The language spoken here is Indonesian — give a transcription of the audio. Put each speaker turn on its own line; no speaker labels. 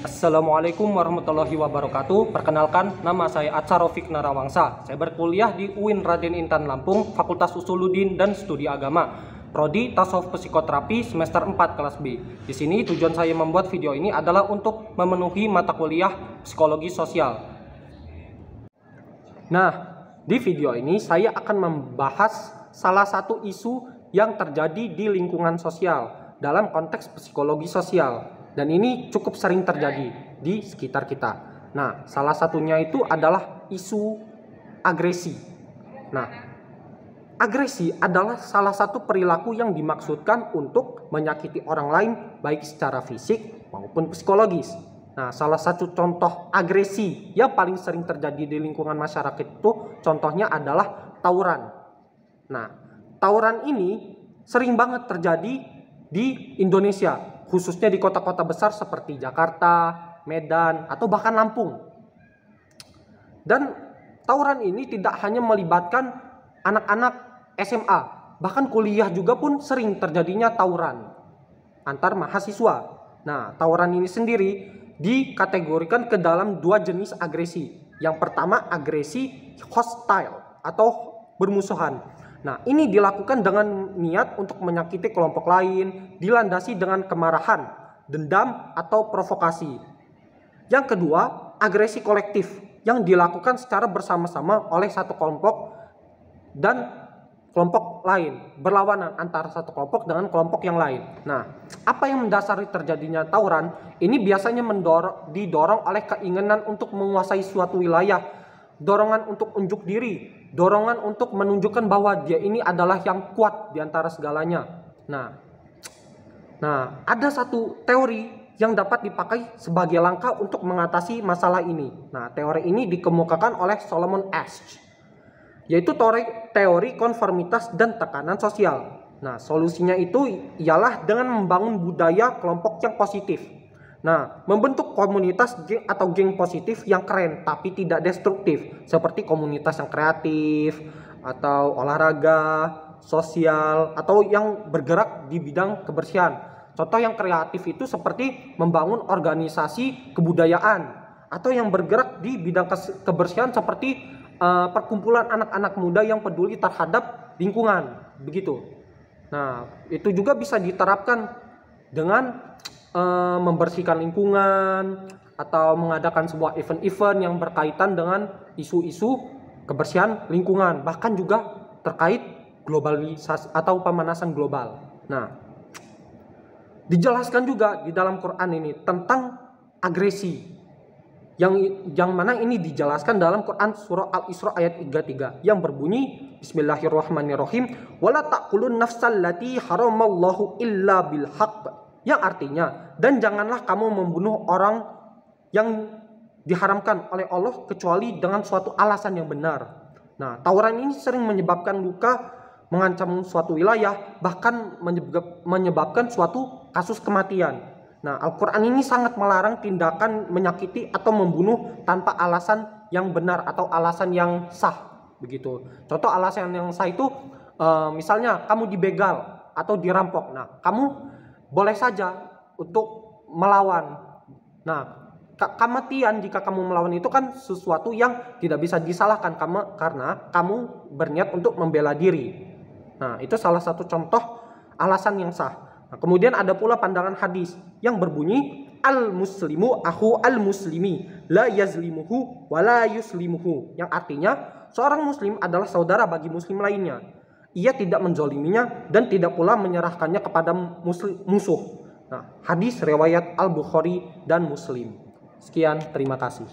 Assalamualaikum warahmatullahi wabarakatuh. Perkenalkan, nama saya Atsarofik Narawangsa. Saya berkuliah di UIN Raden Intan Lampung, Fakultas Usuluddin dan Studi Agama, Prodi Tasawuf Psikoterapi semester 4 kelas B. Di sini tujuan saya membuat video ini adalah untuk memenuhi mata kuliah Psikologi Sosial. Nah, di video ini saya akan membahas salah satu isu yang terjadi di lingkungan sosial dalam konteks psikologi sosial. Dan ini cukup sering terjadi di sekitar kita. Nah, salah satunya itu adalah isu agresi. Nah, agresi adalah salah satu perilaku yang dimaksudkan untuk menyakiti orang lain baik secara fisik maupun psikologis. Nah, salah satu contoh agresi yang paling sering terjadi di lingkungan masyarakat itu contohnya adalah tawuran. Nah, tawuran ini sering banget terjadi di Indonesia, khususnya di kota-kota besar seperti Jakarta, Medan, atau bahkan Lampung. Dan tawuran ini tidak hanya melibatkan anak-anak SMA, bahkan kuliah juga pun sering terjadinya tawuran antar mahasiswa. Nah, tawuran ini sendiri dikategorikan ke dalam dua jenis agresi. Yang pertama, agresi hostile atau bermusuhan. Nah, ini dilakukan dengan niat untuk menyakiti kelompok lain, dilandasi dengan kemarahan, dendam, atau provokasi. Yang kedua, agresi kolektif yang dilakukan secara bersama-sama oleh satu kelompok dan kelompok lain, berlawanan antara satu kelompok dengan kelompok yang lain. Nah, apa yang mendasari terjadinya tawuran? Ini biasanya didorong oleh keinginan untuk menguasai suatu wilayah, dorongan untuk unjuk diri, dorongan untuk menunjukkan bahwa dia ini adalah yang kuat di antara segalanya. Nah, ada satu teori yang dapat dipakai sebagai langkah untuk mengatasi masalah ini. Nah, teori ini dikemukakan oleh Solomon Asch, yaitu teori konformitas dan tekanan sosial. Nah, solusinya itu ialah dengan membangun budaya kelompok yang positif. Nah, membentuk komunitas geng atau geng positif yang keren tapi tidak destruktif, seperti komunitas yang kreatif atau olahraga, sosial, atau yang bergerak di bidang kebersihan. Contoh yang kreatif itu seperti membangun organisasi kebudayaan, atau yang bergerak di bidang kebersihan seperti perkumpulan anak-anak muda yang peduli terhadap lingkungan, begitu. Nah, itu juga bisa diterapkan dengan membersihkan lingkungan atau mengadakan sebuah event-event yang berkaitan dengan isu-isu kebersihan lingkungan, bahkan juga terkait globalisasi atau pemanasan global. Nah, dijelaskan juga di dalam Quran ini tentang agresi yang mana ini dijelaskan dalam Quran surah Al-Isra ayat 33 yang berbunyi Bismillahirrahmanirrahim wala taqulun nafsal lati haramallahu illa bil haqq, yang artinya, dan janganlah kamu membunuh orang yang diharamkan oleh Allah kecuali dengan suatu alasan yang benar. Nah, tawuran ini sering menyebabkan luka, mengancam suatu wilayah, bahkan menyebabkan suatu kasus kematian. Nah, Al-Quran ini sangat melarang tindakan menyakiti atau membunuh tanpa alasan yang benar atau alasan yang sah, begitu. Contoh alasan yang sah itu, misalnya kamu dibegal atau dirampok. Nah, kamu boleh saja untuk melawan. Nah, kematian jika kamu melawan itu kan sesuatu yang tidak bisa disalahkan karena kamu berniat untuk membela diri. Nah, itu salah satu contoh alasan yang sah. Nah, kemudian ada pula pandangan hadis yang berbunyi al-muslimu akhu al-muslimi la yazlimuhu wa la yuslimuhu, yang artinya seorang muslim adalah saudara bagi muslim lainnya. Ia tidak menzoliminya dan tidak pula menyerahkannya kepada musuh. Nah, hadis riwayat Al-Bukhari dan Muslim. Sekian, terima kasih.